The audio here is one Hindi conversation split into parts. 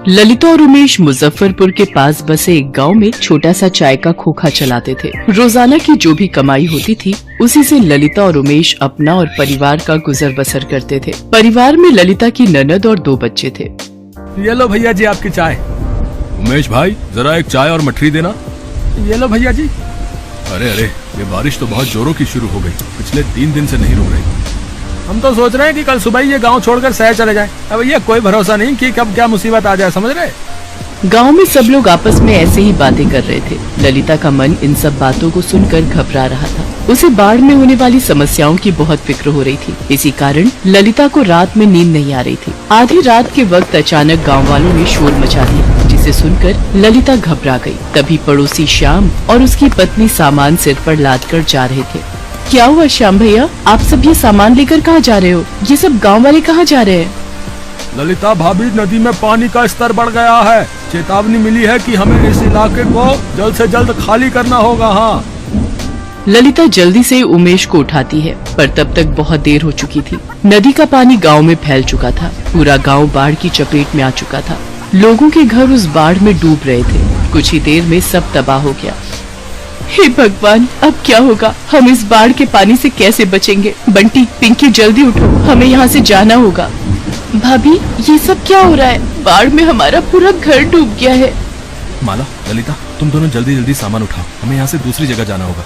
ललिता और उमेश मुजफ्फरपुर के पास बसे एक गांव में छोटा सा चाय का खोखा चलाते थे। रोजाना की जो भी कमाई होती थी उसी से ललिता और उमेश अपना और परिवार का गुजर बसर करते थे। परिवार में ललिता की ननद और 2 बच्चे थे। ये लो भैया जी आपकी चाय। उमेश भाई जरा एक चाय और मठरी देना। ये लो भैया जी। अरे अरे ये बारिश तो बहुत जोरों की शुरू हो गई, पिछले 3 दिन से नहीं रुक रही। हम तो सोच रहे हैं कि कल सुबह ही ये गांव छोड़कर शहर चले जाएं। अब ये कोई भरोसा नहीं कि कब क्या मुसीबत आ जाए, समझ रहे। गांव में सब लोग आपस में ऐसे ही बातें कर रहे थे। ललिता का मन इन सब बातों को सुनकर घबरा रहा था। उसे बाढ़ में होने वाली समस्याओं की बहुत फिक्र हो रही थी। इसी कारण ललिता को रात में नींद नहीं आ रही थी। आधी रात के वक्त अचानक गाँव वालों ने शोर मचा दिया, जिसे सुनकर ललिता घबरा गयी। तभी पड़ोसी श्याम और उसकी पत्नी सामान सिर पर लाद कर जा रहे थे। क्या हुआ श्याम भैया, आप सब ये सामान लेकर कहाँ जा रहे हो? ये सब गांव वाले कहाँ जा रहे हैं? ललिता भाभी, नदी में पानी का स्तर बढ़ गया है। चेतावनी मिली है कि हमें इस इलाके को जल्द से जल्द खाली करना होगा। हाँ। ललिता जल्दी से उमेश को उठाती है, पर तब तक बहुत देर हो चुकी थी। नदी का पानी गांव में फैल चुका था। पूरा गांव बाढ़ की चपेट में आ चुका था। लोगों के घर उस बाढ़ में डूब रहे थे। कुछ ही देर में सब तबाह हो गया। हे भगवान, अब क्या होगा? हम इस बाढ़ के पानी से कैसे बचेंगे? बंटी, पिंकी, जल्दी उठो, हमें यहाँ से जाना होगा। भाभी, ये सब क्या हो रहा है? बाढ़ में हमारा पूरा घर डूब गया है। माला, ललिता, तुम दोनों जल्दी जल्दी सामान उठाओ, हमें यहाँ से दूसरी जगह जाना होगा।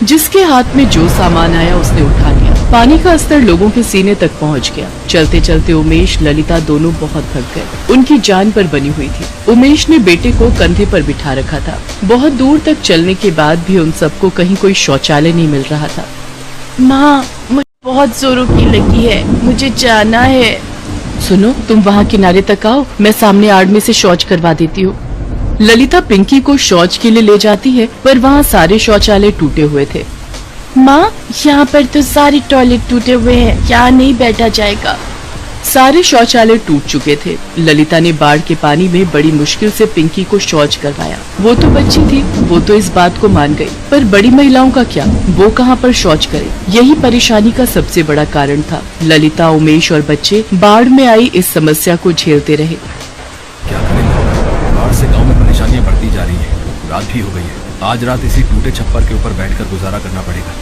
जिसके हाथ में जो सामान आया उसने उठा लिया। पानी का स्तर लोगों के सीने तक पहुंच गया। चलते चलते उमेश, ललिता दोनों बहुत थक गए। उनकी जान पर बनी हुई थी। उमेश ने बेटे को कंधे पर बिठा रखा था। बहुत दूर तक चलने के बाद भी उन सबको कहीं कोई शौचालय नहीं मिल रहा था। माँ, मुझे बहुत जोरों की लगी है, मुझे जाना है। सुनो, तुम वहाँ किनारे तक आओ, मैं सामने आड़ में से शौच करवा देती हूँ। ललिता पिंकी को शौच के लिए ले जाती है, पर वहाँ सारे शौचालय टूटे हुए थे। माँ, यहाँ पर तो सारे टॉयलेट टूटे हुए हैं, यहाँ नहीं बैठा जाएगा। सारे शौचालय टूट चुके थे। ललिता ने बाढ़ के पानी में बड़ी मुश्किल से पिंकी को शौच करवाया। वो तो बच्ची थी, वो तो इस बात को मान गई, पर बड़ी महिलाओं का क्या? वो कहाँ पर शौच करे? यही परेशानी का सबसे बड़ा कारण था। ललिता, उमेश और बच्चे बाढ़ में आई इस समस्या को झेलते रहे। क्या करेंगे? बाढ़ से गाँव में परेशानियाँ बढ़ती जा रही है। रात भी हो गई है। आज रात इसी टूटे छप्पर के ऊपर बैठकर गुजारा करना पड़ेगा।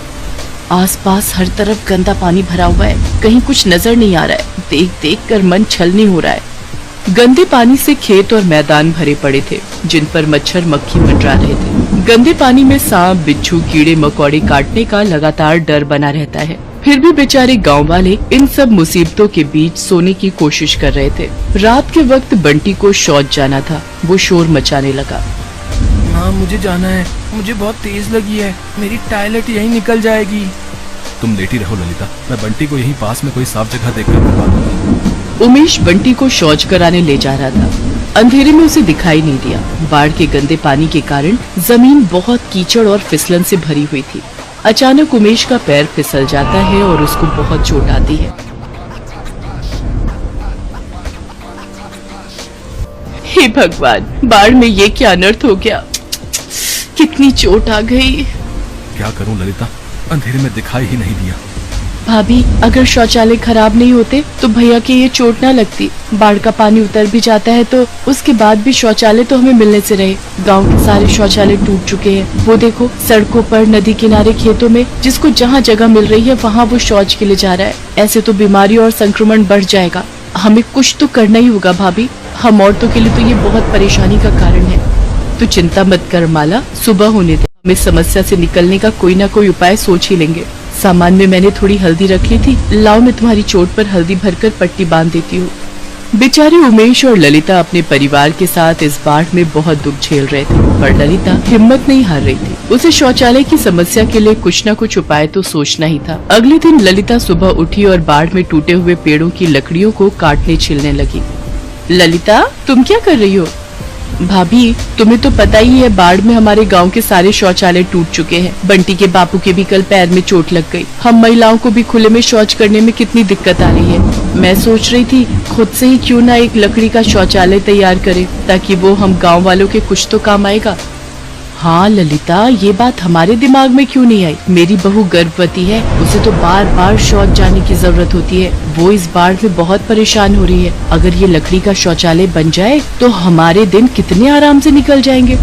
आसपास हर तरफ गंदा पानी भरा हुआ है, कहीं कुछ नजर नहीं आ रहा है। देख देख कर मन छलनी हो रहा है। गंदे पानी से खेत और मैदान भरे पड़े थे, जिन पर मच्छर मक्खी मंडरा रहे थे। गंदे पानी में सांप, बिच्छू, कीड़े मकोड़े काटने का लगातार डर बना रहता है। फिर भी बेचारे गांव वाले इन सब मुसीबतों के बीच सोने की कोशिश कर रहे थे। रात के वक्त बंटी को शौच जाना था। वो शोर मचाने लगा। हाँ, मुझे जाना है, मुझे बहुत तेज लगी है, मेरी टॉयलेट यहीं निकल जाएगी। तुम लेटी रहो ललिता, मैं बंटी को यहीं पास में कोई साफ जगह देखकर करवा दूंगा। उमेश बंटी को शौच कराने ले जा रहा था। अंधेरे में उसे दिखाई नहीं दिया। बाढ़ के गंदे पानी के कारण जमीन बहुत कीचड़ और फिसलन से भरी हुई थी। अचानक उमेश का पैर फिसल जाता है और उसको बहुत चोट आती है। हे भगवान, बाढ़ में ये क्या अनर्थ हो गया? कितनी चोट आ गई। क्या करूं ललिता, अंधेरे में दिखाई ही नहीं दिया। भाभी, अगर शौचालय खराब नहीं होते तो भैया की ये चोट ना लगती। बाढ़ का पानी उतर भी जाता है तो उसके बाद भी शौचालय तो हमें मिलने से रहे। गांव के सारे शौचालय टूट चुके हैं। वो देखो, सड़कों पर, नदी किनारे, खेतों में जिसको जहाँ जगह मिल रही है वहाँ वो शौच के लिए जा रहा है। ऐसे तो बीमारी और संक्रमण बढ़ जाएगा। हमें कुछ तो करना ही होगा भाभी। हम औरतों के लिए तो ये बहुत परेशानी का कारण है। तो चिंता मत कर माला, सुबह होने दे, हम इस समस्या से निकलने का कोई ना कोई उपाय सोच ही लेंगे। सामान में मैंने थोड़ी हल्दी रख ली थी, लाओ मैं तुम्हारी चोट पर हल्दी भरकर पट्टी बांध देती हूँ। बेचारे उमेश और ललिता अपने परिवार के साथ इस बाढ़ में बहुत दुख झेल रहे थे, पर ललिता हिम्मत नहीं हार रही थी। उसे शौचालय की समस्या के लिए कुछ न कुछ उपाय तो सोचना ही था। अगले दिन ललिता सुबह उठी और बाढ़ में टूटे हुए पेड़ों की लकड़ियों को काटने छिलने लगी। ललिता, तुम क्या कर रही हो? भाभी, तुम्हें तो पता ही है, बाढ़ में हमारे गांव के सारे शौचालय टूट चुके हैं। बंटी के बापू के भी कल पैर में चोट लग गई। हम महिलाओं को भी खुले में शौच करने में कितनी दिक्कत आ रही है। मैं सोच रही थी खुद से ही क्यों ना एक लकड़ी का शौचालय तैयार करें, ताकि वो हम गांव वालों के कुछ तो काम आएगा। हाँ ललिता, ये बात हमारे दिमाग में क्यों नहीं आई? मेरी बहू गर्भवती है, उसे तो बार बार शौच जाने की जरूरत होती है। वो इस बाढ़ में बहुत परेशान हो रही है। अगर ये लकड़ी का शौचालय बन जाए तो हमारे दिन कितने आराम से निकल जाएंगे।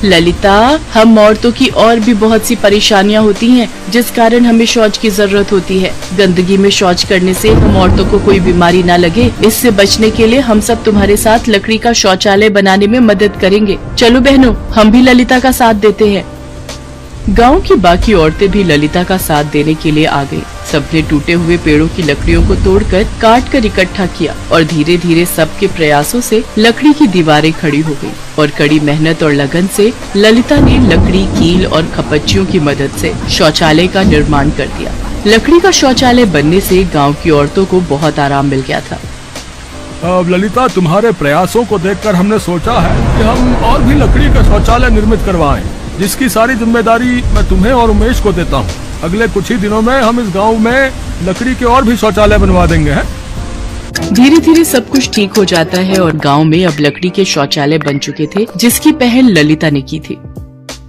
ललिता, हम औरतों की और भी बहुत सी परेशानियां होती हैं, जिस कारण हमें शौच की जरूरत होती है। गंदगी में शौच करने से हम औरतों को कोई बीमारी ना लगे, इससे बचने के लिए हम सब तुम्हारे साथ लकड़ी का शौचालय बनाने में मदद करेंगे। चलो बहनों, हम भी ललिता का साथ देते हैं। गांव की बाकी औरतें भी ललिता का साथ देने के लिए आ गयी। सबने टूटे हुए पेड़ों की लकड़ियों को तोड़कर काट कर इकट्ठा किया और धीरे धीरे सबके प्रयासों से लकड़ी की दीवारें खड़ी हो गयी। और कड़ी मेहनत और लगन से ललिता ने लकड़ी, कील और खपच्चियों की मदद से शौचालय का निर्माण कर दिया। लकड़ी का शौचालय बनने से गाँव की औरतों को बहुत आराम मिल गया था। अब ललिता, तुम्हारे प्रयासों को देखकर हमने सोचा है कि हम और भी लकड़ी का शौचालय निर्मित करवाएं, जिसकी सारी जिम्मेदारी मैं तुम्हें और उमेश को देता हूँ। अगले कुछ ही दिनों में हम इस गांव में लकड़ी के और भी शौचालय बनवा देंगे हैं। धीरे धीरे सब कुछ ठीक हो जाता है और गांव में अब लकड़ी के शौचालय बन चुके थे, जिसकी पहल ललिता ने की थी।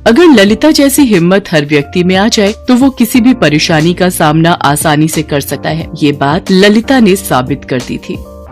अगर ललिता जैसी हिम्मत हर व्यक्ति में आ जाए तो वो किसी भी परेशानी का सामना आसानी से कर सकता है। ये बात ललिता ने साबित कर दी थी।